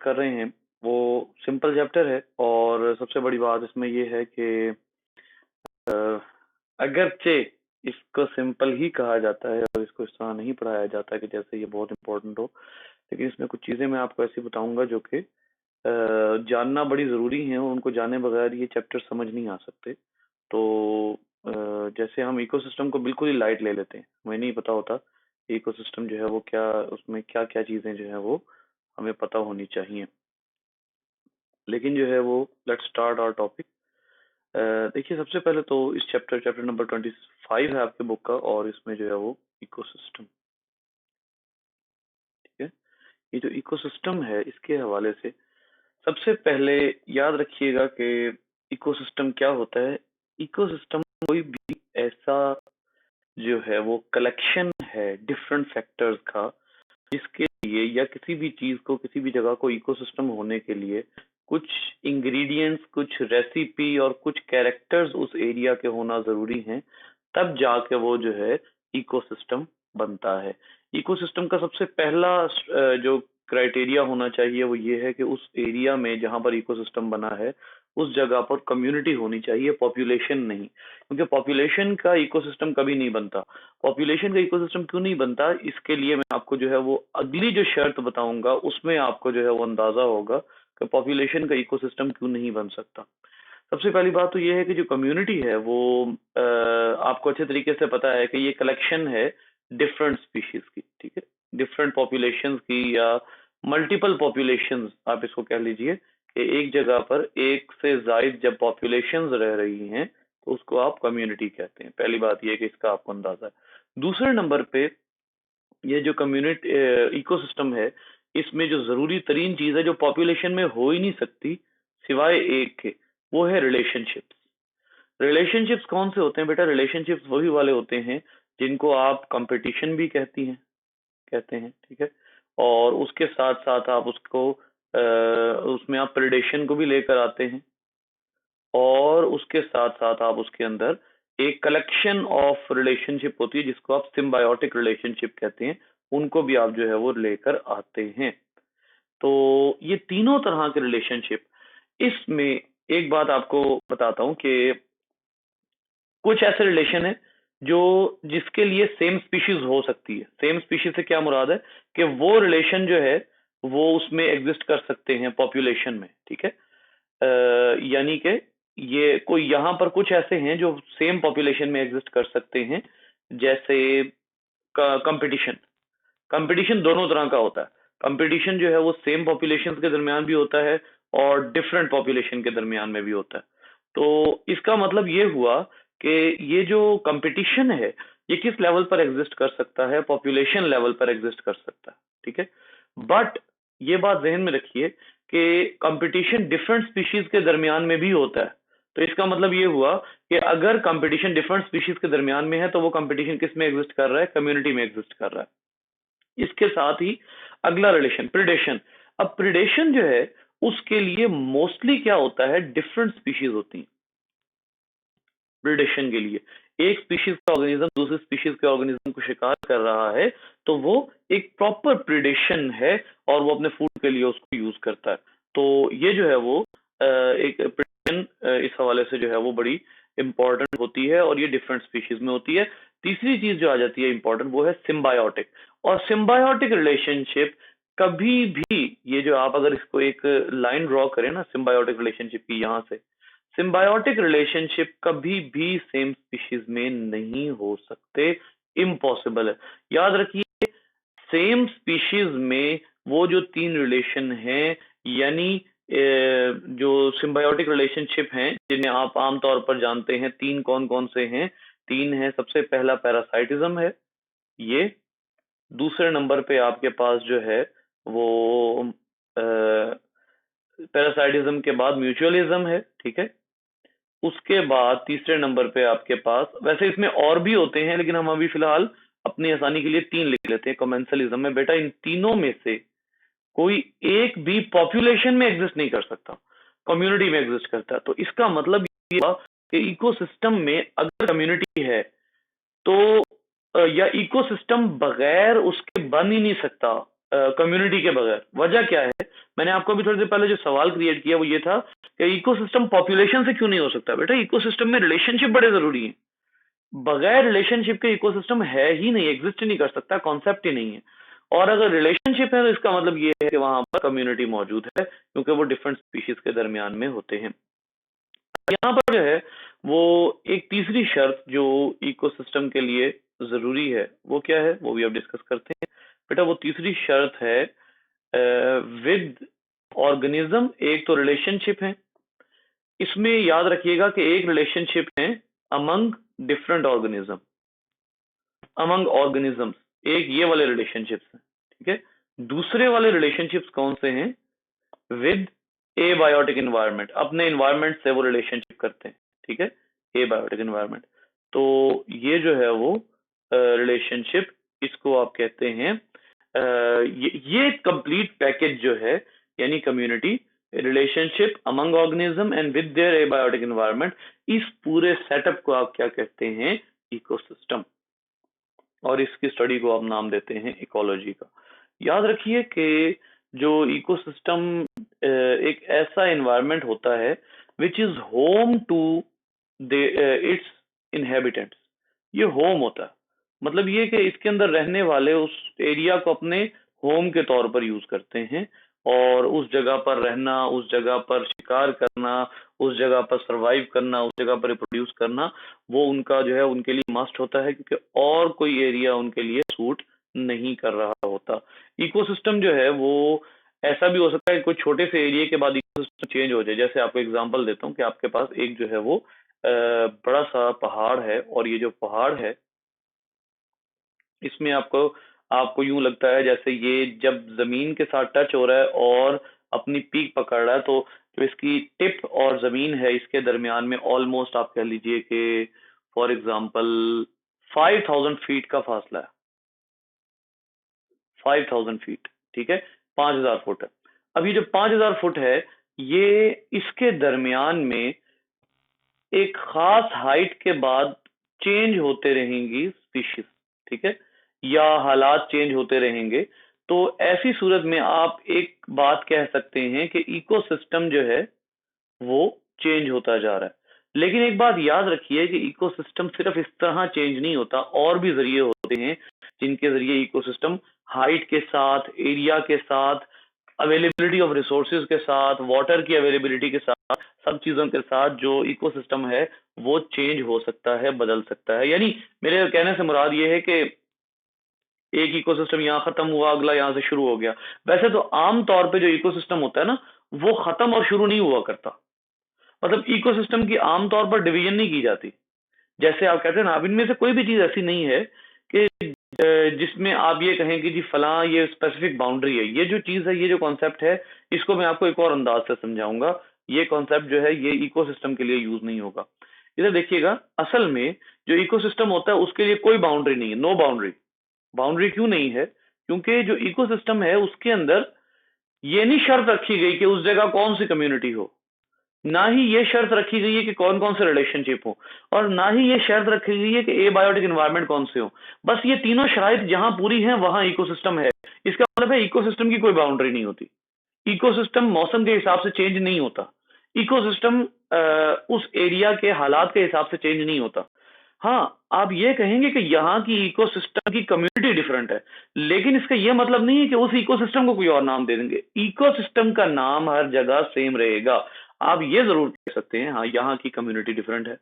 कर रहे हैं वो सिंपल चैप्टर है। और सबसे बड़ी बात इसमें ये है कि अगरचे इसको सिंपल ही कहा जाता है और इसको इस तरह नहीं पढ़ाया जाता कि जैसे ये बहुत इंपॉर्टेंट हो, लेकिन इसमें कुछ चीजें मैं आपको ऐसी बताऊंगा जो कि जानना बड़ी जरूरी है और उनको जाने बगैर ये चैप्टर समझ नहीं आ सकते। तो जैसे हम इकोसिस्टम को बिल्कुल ही लाइट ले लेते हैं, हमें नहीं पता होता इकोसिस्टम जो है वो क्या, उसमें क्या क्या चीजें जो है वो हमें पता होनी चाहिए। लेकिन जो है वो लेट्स स्टार्ट आवर टॉपिक। देखिए सबसे पहले तो इस चैप्टर नंबर 25 है आपके बुक का, और इसमें जो है वो इकोसिस्टम, ठीक है। ये जो इकोसिस्टम है इसके हवाले से सबसे पहले याद रखिएगा कि इकोसिस्टम क्या होता है। इकोसिस्टम कोई भी ऐसा जो है वो कलेक्शन है डिफरेंट फैक्टर्स का, जिसके लिए या किसी भी चीज को, किसी भी जगह को इकोसिस्टम होने के लिए कुछ इंग्रेडिएंट्स, कुछ रेसिपी और कुछ कैरेक्टर्स उस एरिया के होना जरूरी हैं, तब जाके वो जो है इकोसिस्टम बनता है। इकोसिस्टम का सबसे पहला जो क्राइटेरिया होना चाहिए वो ये है कि उस एरिया में जहां पर इकोसिस्टम बना है उस जगह पर कम्युनिटी होनी चाहिए, पॉपुलेशन नहीं। क्योंकि पॉपुलेशन का इकोसिस्टम कभी नहीं बनता। पॉपुलेशन का इकोसिस्टम क्यों नहीं बनता, इसके लिए मैं आपको जो है वो अगली जो शर्त बताऊंगा उसमें आपको जो है वो अंदाजा होगा कि पॉपुलेशन का इकोसिस्टम क्यों नहीं बन सकता। सबसे पहली बात तो ये है कि जो कम्युनिटी है वो आपको अच्छे तरीके से पता है कि ये कलेक्शन है डिफरेंट स्पीशीज की, ठीक है, डिफरेंट पॉपुलेशंस की या मल्टीपल पॉपुलेशंस आप इसको कह लीजिए कि एक जगह पर एक से ज्यादा जब पॉपुलेशंस रह रही हैं तो उसको आप कम्युनिटी कहते हैं। पहली बात ये कि इसका आपको अंदाजा है। दूसरे नंबर पे ये जो कम्युनिटी इकोसिस्टम है, इसमें जो जरूरी तरीन चीज है जो पॉपुलेशन में हो ही नहीं सकती सिवाय एक के, वो है रिलेशनशिप्स। रिलेशनशिप्स कौन से होते हैं बेटा? रिलेशनशिप्स वही वाले होते हैं जिनको आप कंपटीशन भी कहते हैं, ठीक है। और उसके साथ साथ आप उसको उसमें आप प्रेडेशन को भी लेकर आते हैं, और उसके साथ साथ आप उसके अंदर एक कलेक्शन ऑफ रिलेशनशिप होती है जिसको आप सिम्बायोटिक रिलेशनशिप कहते हैं, उनको भी आप जो है वो लेकर आते हैं। तो ये तीनों तरह के रिलेशनशिप, इसमें एक बात आपको बताता हूं कि कुछ ऐसे रिलेशन है जो जिसके लिए सेम स्पीशीज हो सकती है। सेम स्पीशीज से क्या मुराद है कि वो रिलेशन जो है वो उसमें एग्जिस्ट कर सकते हैं पॉपुलेशन में, ठीक है। यानी कि ये कोई यहाँ पर कुछ ऐसे हैं जो सेम पॉपुलेशन में एग्जिस्ट कर सकते हैं, जैसे कंपटीशन। कंपटीशन दोनों तरह का होता है। कंपटीशन जो है वो सेम पॉपुलेशन के दरमियान भी होता है और डिफरेंट पॉपुलेशन के दरमियान में भी होता है। तो इसका मतलब ये हुआ कि ये जो कंपटीशन है ये किस लेवल पर एग्जिस्ट कर सकता है? पॉपुलेशन लेवल पर एग्जिस्ट कर सकता है, ठीक है। बट ये बात जहन में रखिए कि कंपटीशन डिफरेंट स्पीशीज के दरमियान में भी होता है। तो इसका मतलब ये हुआ कि अगर कंपटीशन डिफरेंट स्पीशीज के दरमियान में है तो वो कंपटीशन किस में एग्जिस्ट कर रहा है? कम्युनिटी में एग्जिस्ट कर रहा है। इसके साथ ही अगला रिलेशन प्रिडेशन। अब प्रिडेशन जो है उसके लिए मोस्टली क्या होता है? डिफरेंट स्पीशीज होती हैं प्रिडेशन के लिए। एक स्पीशीज का ऑर्गेनिज्म दूसरे स्पीशीज के ऑर्गेनिज्म को शिकार कर रहा है तो वो एक प्रॉपर प्रिडेशन है और वो अपने फूड के लिए उसको यूज करता है। तो ये जो है वो एक प्रिडेशन इस हवाले से जो है वो बड़ी इंपॉर्टेंट होती है और ये डिफरेंट स्पीशीज में होती है। तीसरी चीज जो आ जाती है इंपॉर्टेंट वो है सिम्बायोटिक। और सिम्बायोटिक रिलेशनशिप कभी भी, ये जो आप अगर इसको एक लाइन ड्रॉ करें ना सिम्बायोटिक रिलेशनशिप की, यहां से सिम्बायोटिक रिलेशनशिप कभी भी सेम स्पीशीज में नहीं हो सकते, इम्पॉसिबल है। याद रखिए सेम स्पीशीज में वो जो तीन रिलेशन हैं, यानी जो सिम्बायोटिक रिलेशनशिप हैं जिन्हें आप आमतौर पर जानते हैं, तीन कौन कौन से हैं? तीन है। सबसे पहला पैरासाइटिज्म है, ये दूसरे नंबर पे आपके पास जो है वो पैरासाइटिज्म के बाद म्यूचुअलिज्म है, ठीक है। उसके बाद तीसरे नंबर पे आपके पास, वैसे इसमें और भी होते हैं लेकिन हम अभी फिलहाल अपनी आसानी के लिए तीन लिख लेते हैं, कमेंसलिज्म में। बेटा इन तीनों में से कोई एक भी पॉपुलेशन में एग्जिस्ट नहीं कर सकता, कम्युनिटी में एग्जिस्ट करता है। तो इसका मतलब ये हुआ कि इकोसिस्टम में अगर कम्युनिटी है तो या इकोसिस्टम बगैर उसके बन ही नहीं सकता, कम्युनिटी के बगैर। वजह क्या है? मैंने आपको अभी थोड़ी देर पहले जो सवाल क्रिएट किया वो ये था कि इकोसिस्टम पॉपुलेशन से क्यों नहीं हो सकता। बेटा इकोसिस्टम में रिलेशनशिप बड़े जरूरी है, बगैर रिलेशनशिप के इकोसिस्टम है ही नहीं, एग्जिस्ट ही नहीं कर सकता, कॉन्सेप्ट ही नहीं है। और अगर रिलेशनशिप है तो इसका मतलब ये है कि वहां पर कम्युनिटी मौजूद है, क्योंकि वो डिफरेंट स्पीशीज के दरमियान में होते हैं। यहाँ पर जो है वो एक तीसरी शर्त जो इकोसिस्टम के लिए जरूरी है वो क्या है, वो भी अब डिस्कस करते हैं। बेटा वो तीसरी शर्त है विद ऑर्गेनिज्म। एक तो रिलेशनशिप है, इसमें याद रखिएगा कि एक रिलेशनशिप है among different organism, among organisms, एक ये वाले रिलेशनशिप्स हैं, ठीक है। दूसरे वाले रिलेशनशिप्स कौन से हैं, विद ए बायोटिक एनवायरनमेंट, अपने एनवायरनमेंट से वो रिलेशनशिप करते हैं, ठीक है, ए बायोटिक एनवायरनमेंट। तो ये जो है वो रिलेशनशिप, इसको आप कहते हैं ये कंप्लीट पैकेज जो है, यानी community, relationship among organism and with their abiotic environment, इस पूरे सेटअप को आप क्या कहते हैं, इकोसिस्टम। और इसकी स्टडी को आप नाम देते हैं इकोलॉजी का। याद रखिए कि जो इकोसिस्टम एक ऐसा एनवायरनमेंट होता है which is home to its inhabitants. ये होम होता है, मतलब ये कि इसके अंदर रहने वाले उस एरिया को अपने होम के तौर पर यूज करते हैं, और उस जगह पर रहना, उस जगह पर शिकार करना, उस जगह पर सरवाइव करना, उस जगह पर रिप्रोड्यूस करना, वो उनका जो है उनके लिए मस्ट होता है, क्योंकि और कोई एरिया उनके लिए सूट नहीं कर रहा होता। इकोसिस्टम जो है वो ऐसा भी हो सकता है कि कोई छोटे से एरिया के बाद इकोसिस्टम चेंज हो जाए। जैसे आपको एग्जांपल देता हूँ कि आपके पास एक जो है वो बड़ा सा पहाड़ है, और ये जो पहाड़ है इसमें आपको आपको यूं लगता है जैसे ये जब जमीन के साथ टच हो रहा है और अपनी पीक पकड़ रहा है, तो जो इसकी टिप और जमीन है इसके दरमियान में ऑलमोस्ट आप कह लीजिए कि फॉर एग्जांपल 5000 फीट का फासला है, 5000 फीट, ठीक है, 5000 फुट है। अब ये जो 5000 फुट है, ये इसके दरमियान में एक खास हाइट के बाद चेंज होते रहेंगी स्पीशीज, ठीक है, या हालात चेंज होते रहेंगे। तो ऐसी सूरत में आप एक बात कह सकते हैं कि इकोसिस्टम जो है वो चेंज होता जा रहा है। लेकिन एक बात याद रखिए कि इकोसिस्टम सिर्फ इस तरह चेंज नहीं होता, और भी जरिए होते हैं जिनके जरिए इकोसिस्टम हाइट के साथ, एरिया के साथ, अवेलेबिलिटी ऑफ रिसोर्सेज के साथ, वाटर की अवेलेबिलिटी के साथ, सब चीजों के साथ जो इकोसिस्टम है वो चेंज हो सकता है, बदल सकता है। यानी मेरे कहने से मुराद ये है कि एक इकोसिस्टम यहाँ खत्म हुआ, अगला यहाँ से शुरू हो गया। वैसे तो आम तौर पे जो इकोसिस्टम होता है ना, वो खत्म और शुरू नहीं हुआ करता। मतलब इकोसिस्टम की आमतौर पर डिवीजन नहीं की जाती। जैसे आप कहते हैं ना, अब इनमें से कोई भी चीज ऐसी नहीं है कि जिसमें आप ये कहें कि जी फलां ये स्पेसिफिक बाउंड्री है। ये जो चीज है, ये जो कॉन्सेप्ट है, इसको मैं आपको एक और अंदाज से समझाऊंगा। ये कॉन्सेप्ट जो है ये इकोसिस्टम के लिए यूज नहीं होगा। इधर देखिएगा, असल में जो इकोसिस्टम होता है उसके लिए कोई बाउंड्री नहीं है, नो बाउंड्री। बाउंड्री क्यों नहीं है, क्योंकि जो इकोसिस्टम है उसके अंदर ये नहीं शर्त रखी गई कि उस जगह कौन सी कम्युनिटी हो, ना ही ये शर्त रखी गई है कि कौन कौन से रिलेशनशिप हो, और ना ही ये शर्त रखी गई है कि एबायोटिक एनवायरनमेंट कौन से हो। बस ये तीनों शराइत जहां पूरी हैं वहां इकोसिस्टम है। इसका मतलब है इकोसिस्टम की कोई बाउंड्री नहीं होती। इकोसिस्टम मौसम के हिसाब से चेंज नहीं होता। इकोसिस्टम उस एरिया के हालात के हिसाब से चेंज नहीं होता। हाँ, आप ये कहेंगे कि यहाँ की इकोसिस्टम की कम्युनिटी डिफरेंट है, लेकिन इसका यह मतलब नहीं है कि उस इकोसिस्टम को कोई और नाम दे देंगे। इकोसिस्टम का नाम हर जगह सेम रहेगा। आप ये जरूर कह सकते हैं हाँ यहाँ की कम्युनिटी डिफरेंट है,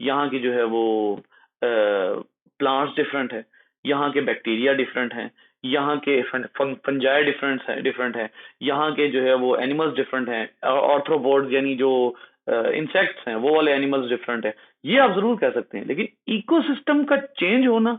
यहाँ की जो है वो प्लांट्स डिफरेंट है, यहाँ के बैक्टीरिया डिफरेंट हैं, यहाँ के फंजाई डिफरेंट है, यहाँ के जो है वो एनिमल्स डिफरेंट हैं, ऑर्थ्रोपोड्स यानी जो इंसेक्ट्स हैं वो वाले एनिमल्स डिफरेंट है। ये आप जरूर कह सकते हैं, लेकिन इकोसिस्टम का चेंज होना,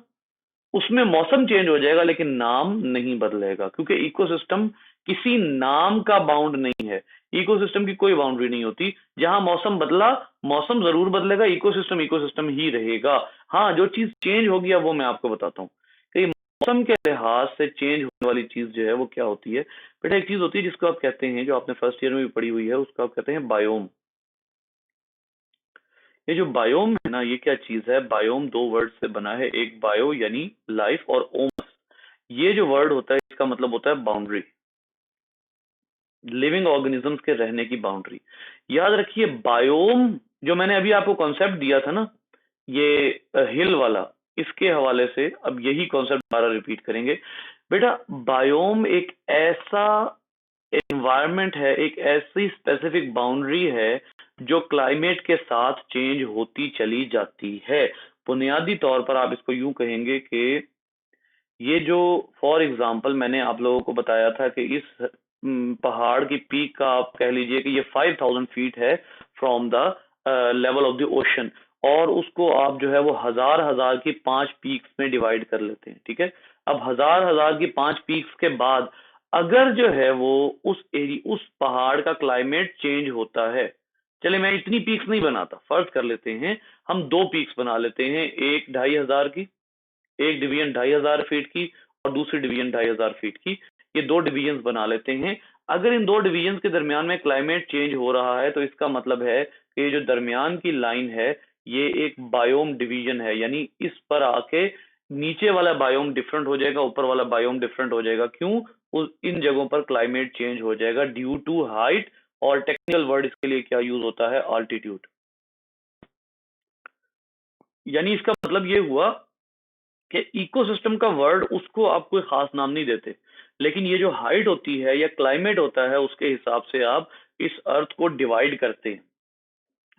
उसमें मौसम चेंज हो जाएगा लेकिन नाम नहीं बदलेगा, क्योंकि इकोसिस्टम किसी नाम का बाउंड नहीं है। इकोसिस्टम की कोई बाउंड्री नहीं होती। जहां मौसम बदला, मौसम जरूर बदलेगा, इकोसिस्टम इकोसिस्टम ही रहेगा। हाँ, जो चीज चेंज होगी अब वो मैं आपको बताता हूँ कि मौसम के लिहाज से चेंज होने वाली चीज जो है वो क्या होती है। बेटा एक चीज होती है जिसको आप कहते हैं, जो आपने फर्स्ट ईयर में भी पढ़ी हुई है, उसको आप कहते हैं बायोम। ये जो बायोम है ना, ये क्या चीज है, बायोम दो वर्ड से बना है, एक बायो यानी लाइफ, और ओम, ये जो वर्ड होता है इसका मतलब होता है बाउंड्री। लिविंग ऑर्गेनिजम्स के रहने की बाउंड्री। याद रखिए बायोम, जो मैंने अभी आपको कॉन्सेप्ट दिया था ना, ये हिल वाला, इसके हवाले से अब यही कॉन्सेप्ट दोबारा रिपीट करेंगे। बेटा बायोम एक ऐसा एनवायरनमेंट है, एक ऐसी स्पेसिफिक बाउंड्री है जो क्लाइमेट के साथ चेंज होती चली जाती है। बुनियादी तौर पर आप इसको यूं कहेंगे कि ये जो, फॉर एग्जांपल मैंने आप लोगों को बताया था कि इस पहाड़ की पीक का आप कह लीजिए कि ये 5000 फीट है from the level of the ocean, और उसको आप जो है वो हजार हजार की 5 पीक्स में डिवाइड कर लेते हैं। ठीक है, अब हजार हजार की 5 पीक्स के बाद अगर जो है वो उस पहाड़ का क्लाइमेट चेंज होता है, चले मैं इतनी पीक्स नहीं बनाता, फर्ज कर लेते हैं हम 2 पीक्स बना लेते हैं, एक 2500 की, एक डिवीजन 2500 फीट की और दूसरी डिवीजन 2500 फीट की, ये 2 डिवीजन बना लेते हैं। अगर इन 2 डिवीजन के दरमियान में क्लाइमेट चेंज हो रहा है तो इसका मतलब है कि ये जो दरमियान की लाइन है ये एक बायोम डिवीजन है, यानी इस पर आके नीचे वाला बायोम डिफरेंट हो जाएगा, ऊपर वाला बायोम डिफरेंट हो जाएगा। क्यों? इन जगहों पर क्लाइमेट चेंज हो जाएगा ड्यू टू हाइट, और टेक्निकल वर्ड इसके लिए क्या यूज होता है? ऑल्टीट्यूड। यानी इसका मतलब ये हुआ कि इकोसिस्टम का वर्ड उसको आप कोई खास नाम नहीं देते, लेकिन ये जो हाइट होती है या क्लाइमेट होता है उसके हिसाब से आप इस अर्थ को डिवाइड करते हैं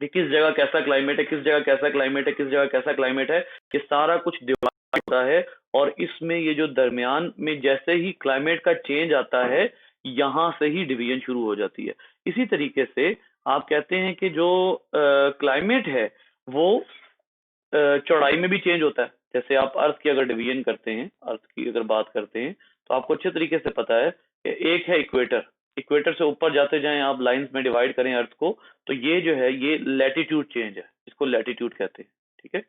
कि किस जगह कैसा क्लाइमेट है, किस जगह कैसा क्लाइमेट है, किस जगह कैसा क्लाइमेट है, ये सारा कुछ डिवाइड होता है। और इसमें ये जो दरमियान में जैसे ही क्लाइमेट का चेंज आता है यहां से ही डिवीजन शुरू हो जाती है। इसी तरीके से आप कहते हैं कि जो क्लाइमेट है वो चौड़ाई में भी चेंज होता है। जैसे आप अर्थ की अगर डिवीजन करते हैं, अर्थ की अगर बात करते हैं, तो आपको अच्छे तरीके से पता है कि एक है इक्वेटर, इक्वेटर से ऊपर जाते जाएं आप लाइंस में डिवाइड करें अर्थ को, तो ये जो है ये लैटिट्यूड चेंज है, इसको लैटिट्यूड कहते हैं। ठीक है,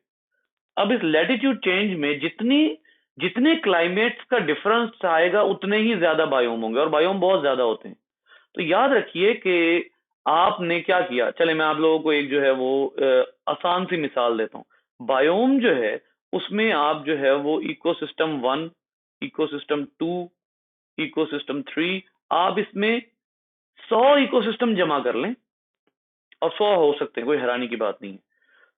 अब इस लैटिट्यूड चेंज में जितनी जितने क्लाइमेट्स का डिफरेंस आएगा उतने ही ज्यादा बायोम होंगे, और बायोम बहुत ज्यादा होते हैं। तो याद रखिए कि आपने क्या किया, चले मैं आप लोगों को एक जो है वो आसान सी मिसाल देता हूँ। बायोम जो है उसमें आप जो है वो इकोसिस्टम 1, इकोसिस्टम 2, इकोसिस्टम 3, आप इसमें 100 इकोसिस्टम जमा कर लें, और 100 हो सकते हैं, कोई हैरानी की बात नहीं है।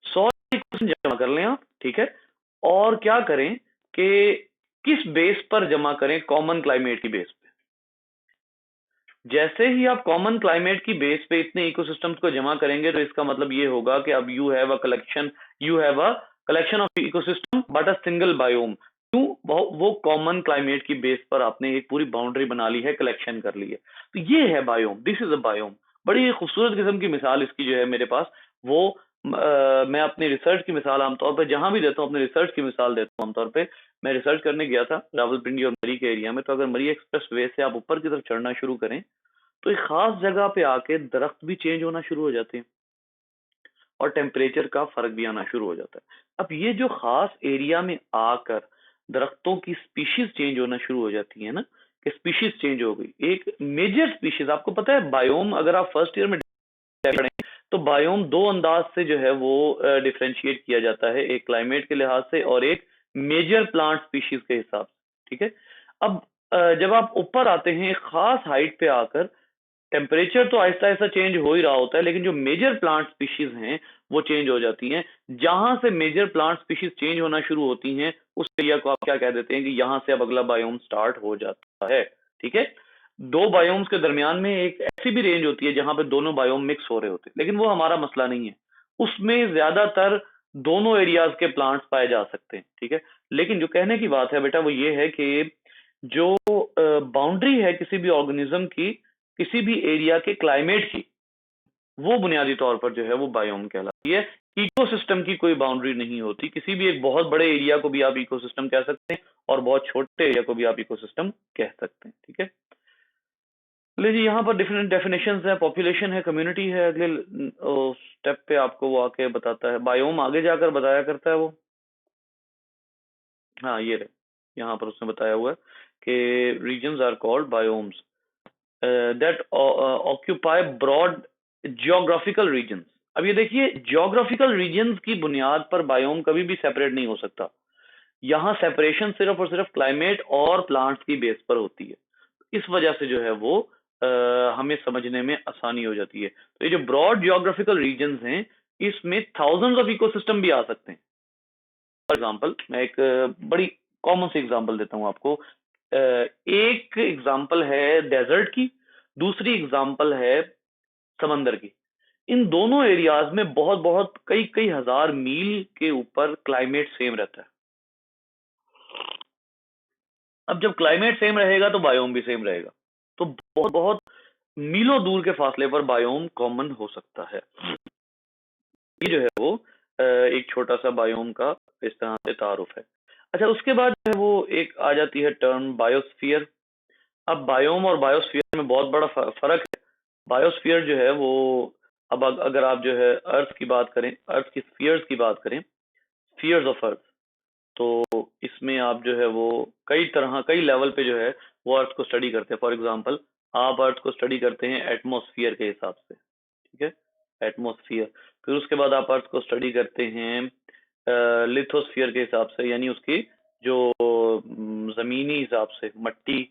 100 इकोसिस्टम जमा कर लें आप, ठीक है, और क्या करें कि किस बेस पर जमा करें? कॉमन क्लाइमेट की बेस पे। जैसे ही आप कॉमन क्लाइमेट की बेस पे इतने इकोसिस्टम्स को जमा करेंगे तो इसका मतलब ये होगा कि अब you have a collection of ecosystem but a single biome. क्यों? वो कॉमन क्लाइमेट की बेस पर आपने एक पूरी बाउंड्री बना ली है, कलेक्शन कर ली है। तो ये है biome, this is a biome. बड़ी खूबसूरत किस्म की मिसाल इसकी जो है मेरे पास, वो मैं अपनी रिसर्च की मिसाल आमतौर पर जहां भी देता हूँ, अपने रिसर्च की मिसाल देता हूँ आमतौर पर। मैं रिसर्च करने गया था रावलपिंडी और मरी के एरिया में, तो अगर मरी एक्सप्रेस वे से आप ऊपर की तरफ चढ़ना शुरू करें तो एक खास जगह पे आके दरख्त भी चेंज होना शुरू हो जाते हैं और टेम्परेचर का फर्क भी आना शुरू हो जाता है। अब ये जो खास एरिया में आकर दरख्तों की स्पीशीज चेंज होना शुरू हो जाती है ना, कि स्पीशीज चेंज हो गई, एक मेजर स्पीशीज, आपको पता है बायोम अगर आप फर्स्ट ईयर में पढ़ें तो बायोम 2 अंदाज से जो है वो डिफ्रेंशिएट किया जाता है, एक क्लाइमेट के लिहाज से और एक मेजर प्लांट स्पीशीज के हिसाब से। ठीक है, अब जब आप ऊपर आते हैं एक खास हाइट पे आकर, टेम्परेचर तो आहिस्ता आहिस्ता चेंज हो ही रहा होता है, लेकिन जो मेजर प्लांट स्पीशीज हैं वो चेंज हो जाती हैं। जहां से मेजर प्लांट स्पीशीज चेंज होना शुरू होती हैं उस एरिया को आप क्या कह देते हैं कि यहां से अब अगला बायोम स्टार्ट हो जाता है। ठीक है, 2 बायोम्स के दरमियान में एक ऐसी भी रेंज होती है जहां पे दोनों बायोम मिक्स हो रहे होते हैं, लेकिन वो हमारा मसला नहीं है, उसमें ज्यादातर दोनों एरियाज के प्लांट्स पाए जा सकते हैं। ठीक है, लेकिन जो कहने की बात है बेटा वो ये है कि जो बाउंड्री है किसी भी ऑर्गेनिज्म की, किसी भी एरिया के क्लाइमेट की, वो बुनियादी तौर पर जो है वो बायोम कहलाती है। इकोसिस्टम की कोई बाउंड्री नहीं होती, किसी भी एक बहुत बड़े एरिया को भी आप इकोसिस्टम कह सकते हैं और बहुत छोटे एरिया को भी आप इकोसिस्टम कह सकते हैं। ठीक है, ले जी, यहाँ पर डिफरेंट डेफिनेशंस है, पॉपुलेशन है, कम्युनिटी है। अगले स्टेप पे आपको वो आके बताता है, बायोम आगे जाकर बताया करता है वो। हाँ ये रहे, यहाँ पर उसने बताया हुआ है कि regions are called biomes that occupy broad geographical regions। अब ये देखिए, geographical regions की बुनियाद पर बायोम कभी भी सेपरेट नहीं हो सकता। यहाँ सेपरेशन सिर्फ और सिर्फ क्लाइमेट और प्लांट्स की बेस पर होती है। इस वजह से जो है वो हमें समझने में आसानी हो जाती है। तो ये जो ब्रॉड जियोग्राफिकल रीजन्स हैं, इसमें थाउजेंड्स ऑफ इकोसिस्टम भी आ सकते हैं। फॉर एग्जांपल मैं एक बड़ी कॉमन सी एग्जांपल देता हूं आपको। एक एग्जांपल है डेजर्ट की, दूसरी एग्जांपल है समंदर की। इन दोनों एरियाज में बहुत बहुत कई कई हजार मील के ऊपर क्लाइमेट सेम रहता है। अब जब क्लाइमेट सेम रहेगा तो बायोम भी सेम रहेगा। तो बहुत बहुत मीलों दूर के फासले पर बायोम कॉमन हो सकता है। ये जो है वो एक छोटा सा बायोम का इस तरह से तारुफ है। अच्छा, उसके बाद जो है वो एक आ जाती है टर्म बायोस्फीयर। अब बायोम और बायोस्फीयर में बहुत बड़ा फर्क है। बायोस्फीयर जो है वो, अब अगर आप जो है अर्थ की बात करें, अर्थ की स्फीयर्स की बात करें, स्फीयर्स ऑफ अर्थ, तो इसमें आप जो है वो कई तरह कई लेवल पे जो है वो अर्थ को स्टडी करते हैं। फॉर एग्जांपल, आप अर्थ को स्टडी करते हैं एटमॉस्फेयर के हिसाब से, ठीक है, एटमॉस्फेयर। फिर उसके बाद आप अर्थ को स्टडी करते हैं लिथोस्फीयर के हिसाब से, यानी उसकी जो जमीनी हिसाब से मट्टी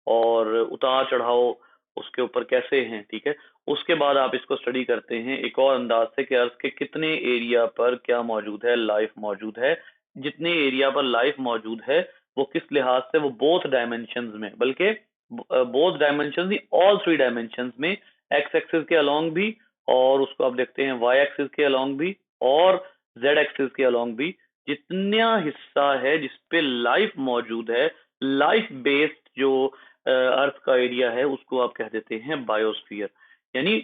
और उतार चढ़ाव उसके ऊपर कैसे हैं, ठीक है। उसके बाद आप इसको स्टडी करते हैं एक और अंदाज से कि अर्थ के कितने एरिया पर क्या मौजूद है, लाइफ मौजूद है। जितने एरिया पर लाइफ मौजूद है वो किस लिहाज से, वो बोथ डायमेंशंस में, बल्कि बोथ डायमेंशंस नहीं, ऑल थ्री डायमेंशंस में, एक्स एक्सिस के अलोंग भी, और उसको आप देखते हैं वाई एक्सिस के अलोंग भी, और जेड एक्सिस के अलोंग भी। जितना हिस्सा है जिसपे लाइफ मौजूद है, लाइफ बेस्ड जो अर्थ का एरिया है, उसको आप कह देते हैं बायोस्फीयर। यानी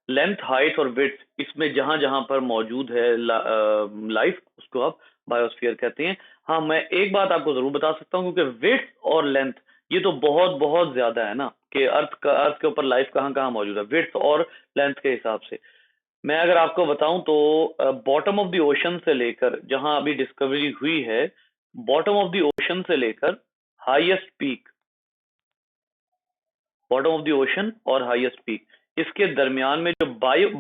लेंथ, हाइट और विड्थ, इसमें जहां जहां पर मौजूद है लाइफ, उसको आप बायोस्फीयर कहते हैं। हाँ, मैं एक बात आपको जरूर बता सकता हूँ, क्योंकि विड्थ और लेंथ ये तो बहुत बहुत ज्यादा है ना, कि अर्थ के ऊपर लाइफ कहाँ कहाँ मौजूद है, विड्थ और लेंथ के हिसाब से। मैं अगर आपको बताऊं तो बॉटम ऑफ द ओशन से लेकर, जहां अभी डिस्कवरी हुई है, बॉटम ऑफ द ओशन से लेकर highest peak, bottom of the ocean और हाईएस्ट पीक, इसके दरमियान में जो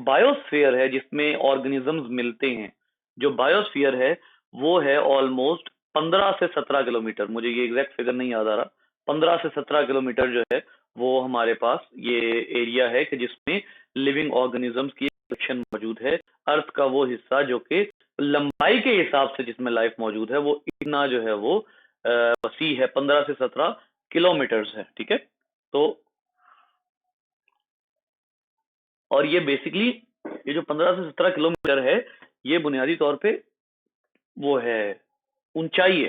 बायोस्फीयर है, जिसमें ऑर्गेनिजम्स मिलते हैं, जो बायोस्फीयर है वो है ऑलमोस्ट 15 से 17 किलोमीटर। मुझे ये एग्जैक्ट फिगर नहीं याद आ रहा। 15 से 17 किलोमीटर जो है वो हमारे पास ये एरिया है कि जिसमें लिविंग ऑर्गेनिजम्स की कलेक्शन मौजूद है। अर्थ का वो हिस्सा जो कि लंबाई के हिसाब से जिसमें लाइफ मौजूद है, वो इतना जो है वो वसी है, 15 से 17 किलोमीटर है, ठीक है। तो और ये बेसिकली, ये जो 15 से 17 किलोमीटर है, ये बुनियादी तौर पे वो है, ऊंचाई है।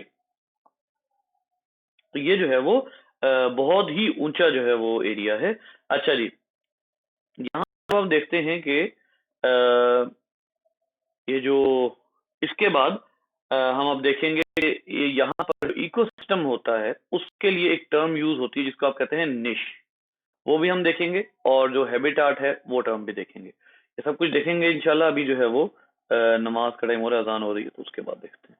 तो ये जो है वो बहुत ही ऊंचा जो है वो एरिया है। अच्छा जी, यहाँ पर हम देखते हैं कि ये जो, इसके बाद हम अब देखेंगे कि ये यहाँ पर इकोसिस्टम होता है, उसके लिए एक टर्म यूज होती है जिसको आप कहते हैं निश। वो भी हम देखेंगे, और जो हैबिटाट है वो टर्म भी देखेंगे। ये सब कुछ देखेंगे इंशाल्लाह। अभी जो है वो नमाज का टाइम हो रहा है, अजान हो रही है, तो उसके बाद देखते हैं।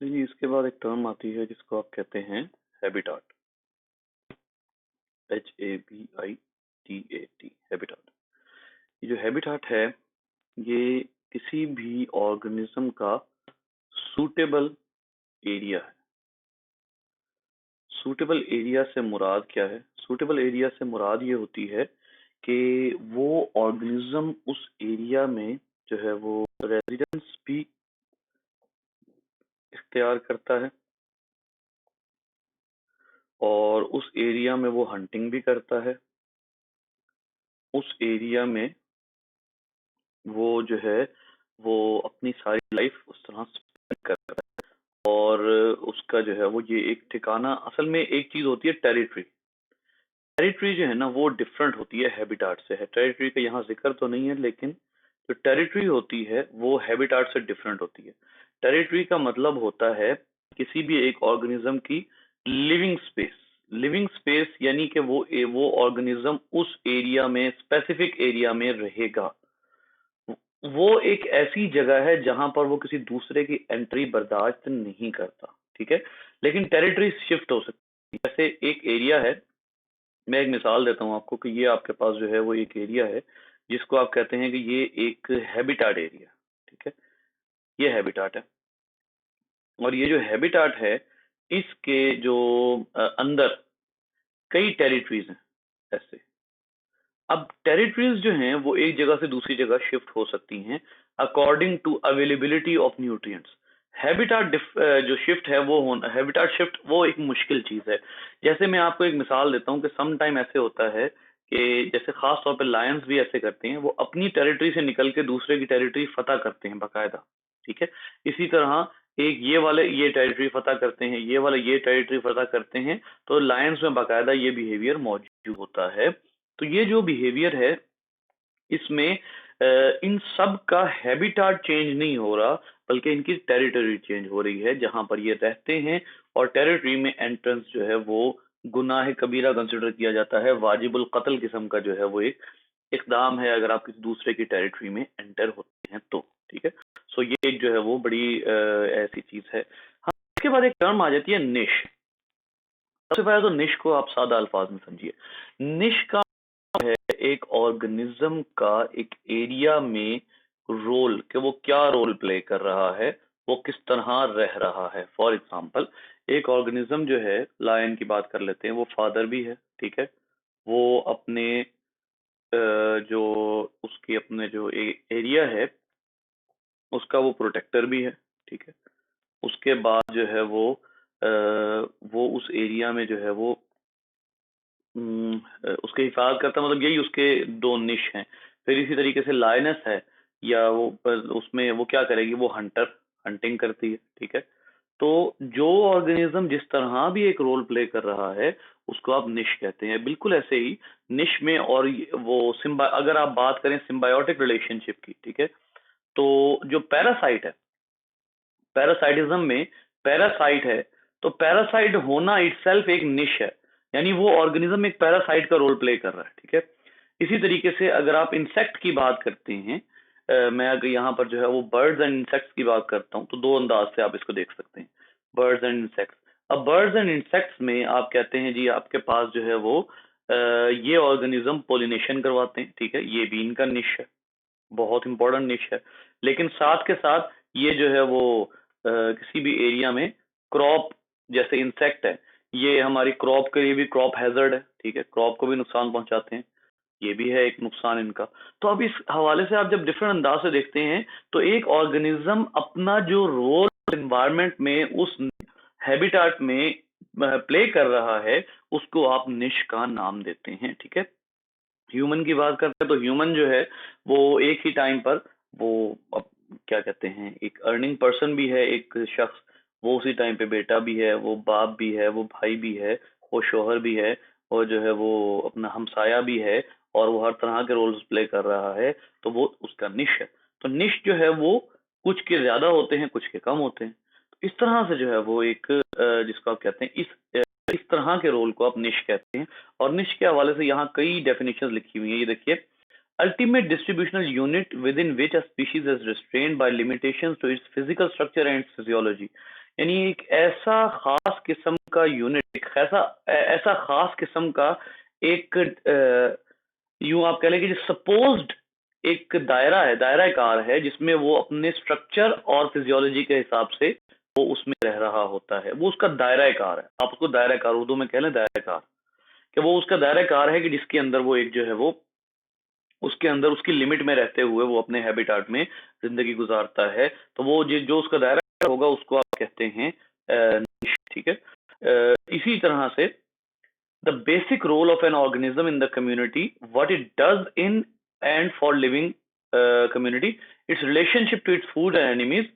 जी, इसके बाद एक टर्म आती है जिसको आप कहते हैं हैबिटाट। HABITAT, habitat. ये जो हैबिटाट है, ये किसी भी ऑर्गेनिज्म का सूटेबल एरिया है। सूटेबल एरिया से मुराद क्या है? सूटेबल एरिया से मुराद ये होती है कि वो ऑर्गेनिज्म उस एरिया में जो है वो रेजिडेंस भी इख्तियार करता है और उस एरिया में वो हंटिंग भी करता है। उस एरिया में वो जो है वो अपनी सारी लाइफ उस तरह स्पेंड करता है और उसका जो है वो ये एक ठिकाना, असल में एक चीज होती है टेरिटरी। टेरिटरी जो है ना वो डिफरेंट होती है हैबिटाट से। है टेरिटरी का यहाँ जिक्र तो नहीं है, लेकिन जो टेरिटरी होती है वो हैबिटाट से डिफरेंट होती है। टेरिटरी का मतलब होता है किसी भी एक ऑर्गेनिज्म की लिविंग स्पेस। लिविंग स्पेस यानी कि वो ऑर्गेनिज्म उस एरिया में, स्पेसिफिक एरिया में रहेगा। वो एक ऐसी जगह है जहां पर वो किसी दूसरे की एंट्री बर्दाश्त नहीं करता, ठीक है। लेकिन टेरिटरी शिफ्ट हो सकती है। जैसे एक एरिया है, मैं एक मिसाल देता हूँ आपको कि ये आपके पास जो है वो एक एरिया है जिसको आप कहते हैं कि ये एक हैबिटाट एरिया, ठीक है। ये हैबिटाट है और ये जो हैबिटाट है इसके जो अंदर कई टेरिटरीज हैं ऐसे। अब टेरिटरीज जो हैं वो एक जगह से दूसरी जगह शिफ्ट हो सकती हैं according to availability of nutrients. जो शिफ्ट है वो होना, हैबिटाट शिफ्ट वो एक मुश्किल चीज है। जैसे मैं आपको एक मिसाल देता हूँ कि सम टाइम ऐसे होता है कि जैसे खास तौर पे लायंस भी ऐसे करते हैं, वो अपनी टेरिटरी से निकल के दूसरे की टेरिटरी फतह करते हैं बाकायदा, ठीक है। इसी तरह एक ये वाले ये टेरिटरी फतह करते हैं, ये वाले ये टेरिटरी फतह करते हैं, तो लायंस में बाकायदा ये बिहेवियर मौजूद होता है। तो ये जो बिहेवियर है इसमें इन सब का हैबिटाट चेंज नहीं हो रहा, बल्कि इनकी टेरिटरी चेंज हो रही है जहां पर ये रहते हैं। और टेरिटरी में एंट्रेंस जो है वो गुनाह कबीरा कंसिडर किया जाता है, वाजिबुल कत्ल किस्म का जो है वो एक इकदाम है अगर आप किसी दूसरे की टेरिटरी में एंटर होते हैं तो, ठीक है। सो ये एक जो है वो बड़ी ऐसी चीज है। हाँ, इसके बाद एक टर्म आ जाती है निश। सबसे पहले तो निश को आप सादा अल्फाज में समझिए। निश का है एक ऑर्गेनिज्म का एक एरिया में रोल, कि वो क्या रोल प्ले कर रहा है, वो किस तरह रह रहा है। फॉर एग्जांपल एक ऑर्गेनिज्म जो है, लायन की बात कर लेते हैं, वो फादर भी है, ठीक है। वो अपने जो उसकी अपने जो एरिया है उसका वो प्रोटेक्टर भी है, ठीक है। उसके बाद जो है वो उस एरिया में जो है वो उसके हिफाजत करता है, मतलब यही उसके दो निश हैं। फिर इसी तरीके से लायनस है, या वो उसमें वो क्या करेगी, वो हंटिंग करती है, ठीक है। तो जो ऑर्गेनिज्म जिस तरह भी एक रोल प्ले कर रहा है उसको आप निश कहते हैं। बिल्कुल ऐसे ही निश में और वो अगर आप बात करें सिम्बायोटिक रिलेशनशिप की, ठीक है, तो जो पैरासाइट है, पैरासाइटिज्म में पैरासाइट है, तो पैरासाइट होना इटसेल्फ एक निश है, यानी वो ऑर्गेनिज्म एक पैरासाइट का रोल प्ले कर रहा है, ठीक है। इसी तरीके से अगर आप इंसेक्ट की बात करते हैं, मैं अगर यहाँ पर जो है वो बर्ड्स एंड इंसेक्ट्स की बात करता हूँ, तो दो अंदाज से आप इसको देख सकते हैं, बर्ड्स एंड इंसेक्ट्स। अब बर्ड्स एंड इंसेक्ट्स में आप कहते हैं जी आपके पास जो है वो ये ऑर्गेनिज्म पोलिनेशन करवाते हैं, ठीक है, ये भी इनका निश है, बहुत इंपॉर्टेंट निश है। लेकिन साथ के साथ ये जो है वो किसी भी एरिया में क्रॉप, जैसे इंसेक्ट है, ये हमारी क्रॉप के लिए भी क्रॉप हैजर्ड है, ठीक है, क्रॉप को भी नुकसान पहुंचाते हैं, ये भी है एक नुकसान इनका। तो अब इस हवाले से आप जब डिफरेंट अंदाज से देखते हैं तो एक ऑर्गेनिज्म अपना जो रोल एनवायरनमेंट में उस हैबिटाट में प्ले कर रहा है उसको आप निश का नाम देते हैं, ठीक है। ह्यूमन की बात करते हैं तो ह्यूमन जो है वो एक ही टाइम पर वो अब क्या कहते हैं, एक अर्निंग पर्सन भी है, एक शख्स, वो उसी टाइम पे बेटा भी है, वो बाप भी है, वो भाई भी है, वो शोहर भी है, और जो है वो अपना हमसाया भी है, और वो हर तरह के रोल्स प्ले कर रहा है। तो वो उसका निश है। तो निश जो है वो कुछ के ज्यादा होते हैं, कुछ के कम होते हैं। तो इस तरह से जो है वो एक जिसको आप कहते हैं इस तरह के रोल को आप निश कहते हैं। और निश के हवाले से यहाँ कई डेफिनेशंस लिखी हुई है, ये देखिए। Ultimate distributional unit within which a species is restrained by limitations to its physical structure and physiology. यानी एक ऐसा खास किस्म का यूनिट, एक ऐसा ऐसा खास किस्म का एक यूं आप कह लें कि जो सपोज्ड एक दायरा है, दायरा कार है, जिसमें वो अपने स्ट्रक्चर और फिजियोलॉजी के हिसाब से वो उसमें रह रहा होता है, वो उसका दायरा कार है। आप उसको दायरा कार उर्दू में कह लें, दायरा कार, कि वो उसका दायरा कार है कि जिसके अंदर वो एक जो है वो उसके अंदर उसकी लिमिट में रहते हुए वो अपने हैबिटाट में जिंदगी गुजारता है। तो वो जो उसका दायरा होगा उसको आप कहते हैं निश, ठीक है। इसी तरह से the basic role of an organism in the community, what it does in and for living community, its relationship to its food and enemies,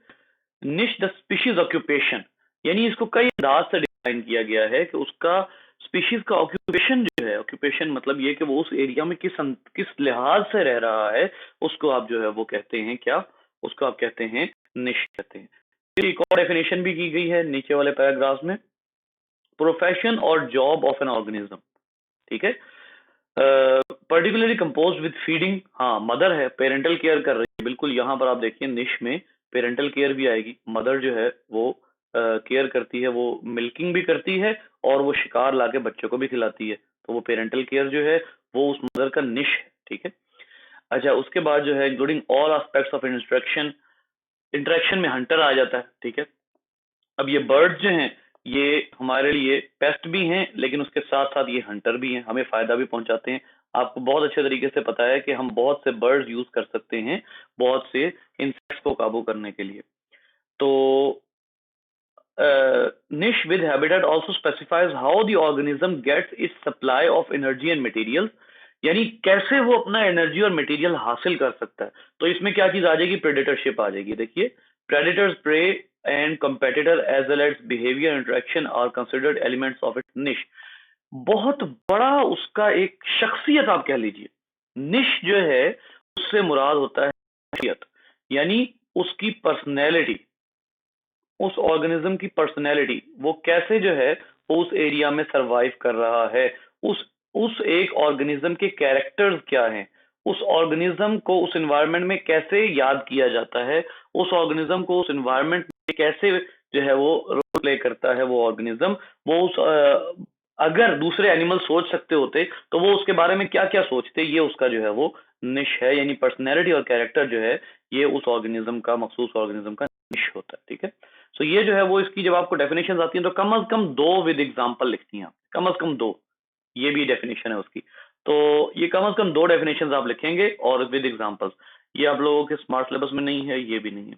niche the species occupation। यानी इसको कई अंदाज से डिफाइन किया गया है कि उसका स्पीशीज का ऑक्यूपेशन जो है, ऑक्यूपेशन मतलब ये कि वो उस एरिया में किस लिहाज से रह रहा है, उसको आप जो है वो कहते हैं क्या, उसको आप कहते हैं निश कहते हैं। फिर एक और डेफिनेशन भी की गई है नीचे वाले पैराग्राफ में, प्रोफेशन और जॉब ऑफ एन ऑर्गेनिज्म, ठीक है। पर्टिकुलरली कंपोज विद फीडिंग, हाँ मदर है, पेरेंटल केयर कर रही है, बिल्कुल यहाँ पर आप देखिए निश में पेरेंटल केयर भी आएगी। मदर जो है वो केयर करती है, वो मिल्किंग भी करती है और वो शिकार लाके बच्चों को भी खिलाती है, तो वो पेरेंटल केयर जो है वो उस मदर का निश है, ठीक है। अच्छा, उसके बाद जो है including all aspects of instruction, interaction में हंटर आ जाता है, ठीक है। अब ये बर्ड्स जो हैं ये हमारे लिए पेस्ट भी हैं, लेकिन उसके साथ साथ ये हंटर भी हैं, हमें फायदा भी पहुंचाते हैं। आपको बहुत अच्छे तरीके से पता है कि हम बहुत से बर्ड्स यूज कर सकते हैं बहुत से इंसेक्ट्स को काबू करने के लिए। तो niche with habitat also specifies how the organism gets its supply of energy and materials, यानी कैसे वो अपना एनर्जी और मटेरियल हासिल कर सकता है। तो इसमें क्या चीज आ जाएगी, प्रेडेटरशिप आ जाएगी। देखिए, predators, prey and competitor as well as behaviour interaction are considered elements of its niche. बहुत बड़ा उसका एक शख्सियत आप कह लीजिए। निश जो है उससे मुराद होता है शख्सियत, यानी उसकी पर्सनैलिटी, उस ऑर्गेनिज्म की पर्सनैलिटी, वो कैसे जो है वो उस एरिया में सरवाइव कर रहा है, उस एक ऑर्गेनिज्म के कैरेक्टर्स क्या हैं, उस ऑर्गेनिज्म को उस एनवायरनमेंट में कैसे याद किया जाता है, उस ऑर्गेनिज्म को उस एनवायरनमेंट में कैसे जो है वो रोल प्ले करता है वो ऑर्गेनिज्म, वो उस अगर दूसरे एनिमल सोच सकते होते तो वो उसके बारे में क्या क्या सोचते, ये उसका जो है वो निश है। यानी पर्सनैलिटी और कैरेक्टर जो है ये उस ऑर्गेनिज्म का, मखसूस ऑर्गेनिज्म का निश होता है, ठीक है। सो ये जो है वो इसकी जब आपको डेफिनेशन आती है तो कम से कम दो विद एग्जांपल लिखती हैं आप, कम से कम दो, ये भी डेफिनेशन है उसकी। तो ये कम से कम दो डेफिनेशन आप लिखेंगे और विद एग्जांपल्स। ये आप लोगों के स्मार्ट सिलेबस में नहीं है, ये भी नहीं है।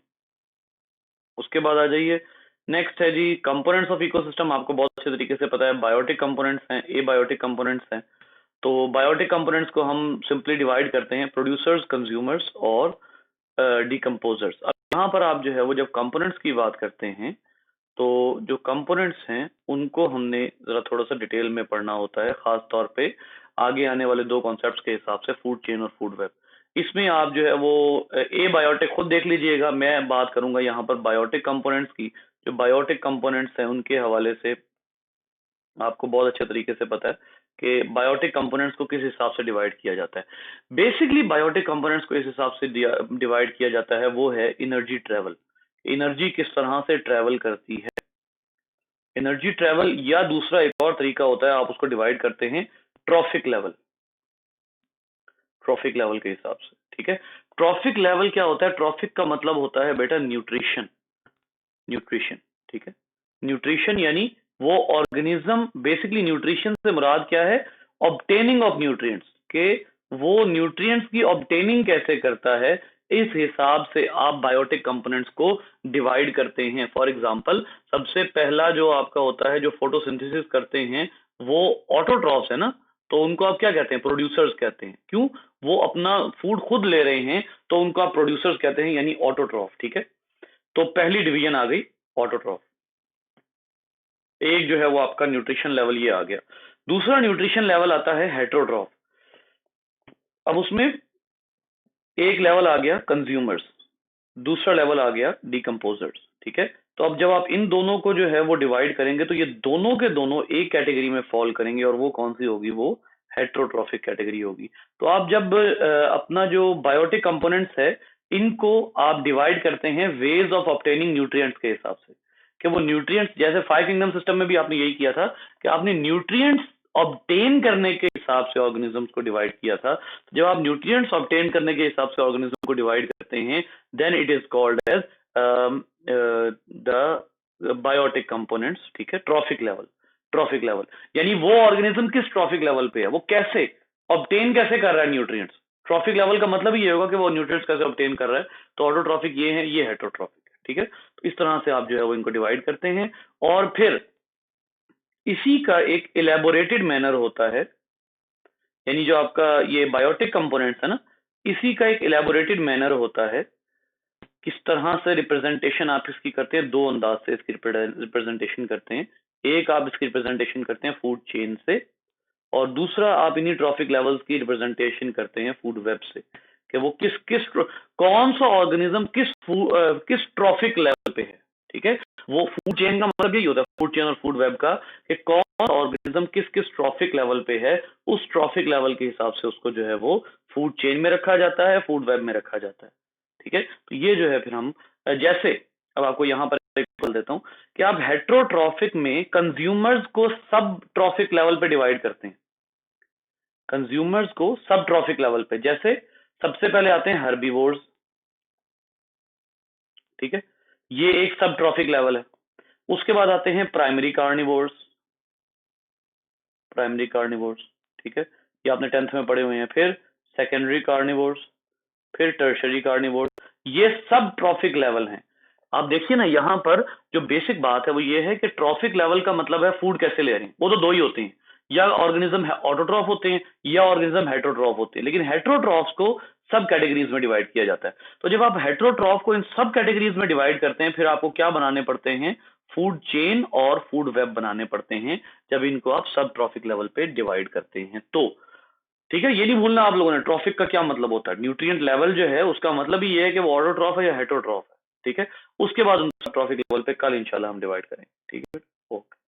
उसके बाद आ जाइए, नेक्स्ट है जी कंपोनेंट्स ऑफ इकोसिस्टम। आपको बहुत अच्छे तरीके से पता है बायोटिक कंपोनेंट्स हैं, एबायोटिक कंपोनेंट्स हैं। तो बायोटिक कंपोनेंट्स को हम सिंपली डिवाइड करते हैं प्रोड्यूसर्स, कंज्यूमर्स और डिकम्पोजर्स। अब यहाँ पर आप जो है वो जब कंपोनेंट्स की बात करते हैं तो जो कंपोनेंट्स हैं उनको हमने जरा थोड़ा सा डिटेल में पढ़ना होता है, खास तौर पे आगे आने वाले दो कॉन्सेप्ट्स के हिसाब से, फूड चेन और फूड वेब। इसमें आप जो है वो ए बायोटिक खुद देख लीजिएगा, मैं बात करूंगा यहाँ पर बायोटिक कंपोनेंट्स की। जो बायोटिक कंपोनेंट्स हैं उनके हवाले से आपको बहुत अच्छे तरीके से पता है कि बायोटिक कंपोनेंट्स को किस हिसाब से डिवाइड किया जाता है। बेसिकली बायोटिक कंपोनेंट्स को इस हिसाब से डिवाइड किया जाता है, वो है एनर्जी ट्रेवल। एनर्जी किस तरह से ट्रेवल करती है, एनर्जी ट्रेवल, या दूसरा एक और तरीका होता है आप उसको डिवाइड करते हैं ट्रॉफिक लेवल, ट्रॉफिक लेवल के हिसाब से, ठीक है। ट्रॉफिक लेवल क्या होता है, ट्रॉफिक का मतलब होता है बेटा न्यूट्रिशन, न्यूट्रिशन, ठीक है। न्यूट्रिशन यानी वो ऑर्गेनिज्म, बेसिकली न्यूट्रिशन से मुराद क्या है, ऑब्टेनिंग ऑफ न्यूट्रिएंट्स, के वो न्यूट्रिएंट्स की ऑब्टेनिंग कैसे करता है, इस हिसाब से आप बायोटिक कंपोनेंट्स को डिवाइड करते हैं। फॉर एग्जांपल, सबसे पहला जो आपका होता है जो फोटोसिंथेसिस करते हैं वो ऑटोट्रॉफ्स है ना, तो उनको आप क्या कहते हैं, प्रोड्यूसर्स कहते हैं। क्यों, वो अपना फूड खुद ले रहे हैं तो उनको आप प्रोड्यूसर्स कहते हैं, यानी ऑटोट्रॉफ, ठीक है। तो पहली डिवीजन आ गई ऑटोट्रॉफ। एक जो है वो आपका न्यूट्रिशन लेवल ये आ गया। दूसरा न्यूट्रिशन लेवल आता है हेट्रोट्रॉफ। अब उसमें एक लेवल आ गया कंज्यूमर्स, दूसरा लेवल आ गया डिकम्पोजर्स, ठीक है। तो अब जब आप इन दोनों को जो है वो डिवाइड करेंगे तो ये दोनों के दोनों एक कैटेगरी में फॉल करेंगे, और वो कौन सी होगी, वो हेट्रोट्रॉफिक कैटेगरी होगी। तो आप जब अपना जो बायोटिक कंपोनेंट्स है इनको आप डिवाइड करते हैं वेज ऑफ ऑब्टेनिंग न्यूट्रिएंट्स के हिसाब से, कि वो न्यूट्रिएंट्स, जैसे 5 किंगडम सिस्टम में भी आपने यही किया था कि आपने न्यूट्रिएंट्स ऑब्टेन करने के हिसाब से ऑर्गेनिजम्स को डिवाइड किया था। तो जब आप न्यूट्रिएंट्स ऑब्टेन करने के हिसाब से ऑर्गेनिज्म को डिवाइड करते हैं, then it is called as the biotic components, ठीक है, ट्रॉफिक लेवल। ट्रॉफिक लेवल यानी वो ऑर्गेनिज्म किस ट्रॉफिक लेवल पे है, वो कैसे ऑब्टेन कैसे कर रहा है न्यूट्रिएंट्स। ट्रॉफिक लेवल का मतलब ही ये होगा कि वो न्यूट्रिएंट्स कैसे ऑब्टेन कर रहा है। तो ऑटोट्रॉफिक ये है, ये हेटरोट्रॉफिक है, ठीक है। तो इस तरह से आप जो है वो इनको डिवाइड करते हैं, और फिर इसी का एक इलेबोरेटेड मैनर होता है, यानी जो आपका ये बायोटिक कंपोनेंट्स है ना, इसी का एक इलेबोरेटेड मैनर होता है। किस तरह से रिप्रेजेंटेशन आप इसकी करते हैं, दो अंदाज से इसकी रिप्रेजेंटेशन करते हैं। एक आप इसकी रिप्रेजेंटेशन करते हैं फूड चेन से, और दूसरा आप इन्हीं ट्रॉफिक लेवल्स की रिप्रेजेंटेशन करते हैं फूड वेब से, कि वो किस किस कौन सा ऑर्गेनिज्म किस ट्रॉफिक लेवल पे है, ठीक है। वो फूड चेन का मतलब यही होता है, फूड चेन और फूड वेब का, कि कौन सा ऑर्गेनिज्म किस किस ट्रॉफिक लेवल पे है, उस ट्रॉफिक लेवल के हिसाब से उसको जो है वो फूड चेन में रखा जाता है, फूड वेब में रखा जाता है, ठीक है। तो ये जो है फिर हम जैसे, अब आपको यहां पर एग्जांपल देता हूं कि आप हेट्रोट्रॉफिक में कंज्यूमर्स को सब ट्रॉफिक लेवल पे डिवाइड करते हैं, कंज्यूमर्स को सब ट्रॉफिक लेवल पे। जैसे सबसे पहले आते हैं हर्बीवोर्स, ठीक है, ये एक सब ट्रॉफिक लेवल है। उसके बाद आते हैं प्राइमरी कार्निवोर्स, प्राइमरी कार्निवोर्स, ठीक है, ये आपने 10th में पढ़े हुए हैं। फिर सेकेंडरी कार्निवोर्स, फिर टर्शरी कार्निवोर्स, ये सब ट्रॉफिक लेवल हैं। आप देखिए ना, यहां पर जो बेसिक बात है वो ये है कि ट्रॉफिक लेवल का मतलब है फूड कैसे ले रहे हैं। वो तो दो ही होते हैं, या ऑर्गेनिज्म ऑटोट्रॉफ होते हैं या ऑर्गेनिज्म हेटरोट्रॉफ होते हैं, लेकिन हेटरोट्रॉफ्स को सब कैटेगरीज में डिवाइड किया जाता है। तो जब आप हेटरोट्रॉफ को इन सब कैटेगरीज में डिवाइड करते हैं, फिर आपको क्या बनाने पड़ते हैं, फूड चेन और फूड वेब बनाने पड़ते हैं, जब इनको आप सब ट्रॉफिक लेवल पे डिवाइड करते हैं तो, ठीक है। ये नहीं भूलना आप लोगों ने, ट्रॉफिक का क्या मतलब होता है। न्यूट्रिएंट लेवल जो है उसका मतलब ही ये है कि वो ऑटोट्रॉफ है या हेटरोट्रॉफ है, ठीक है। उसके बाद उन ट्रॉफिक लेवल पे कल इंशाल्लाह हम डिवाइड करेंगे, ठीक है। ओके।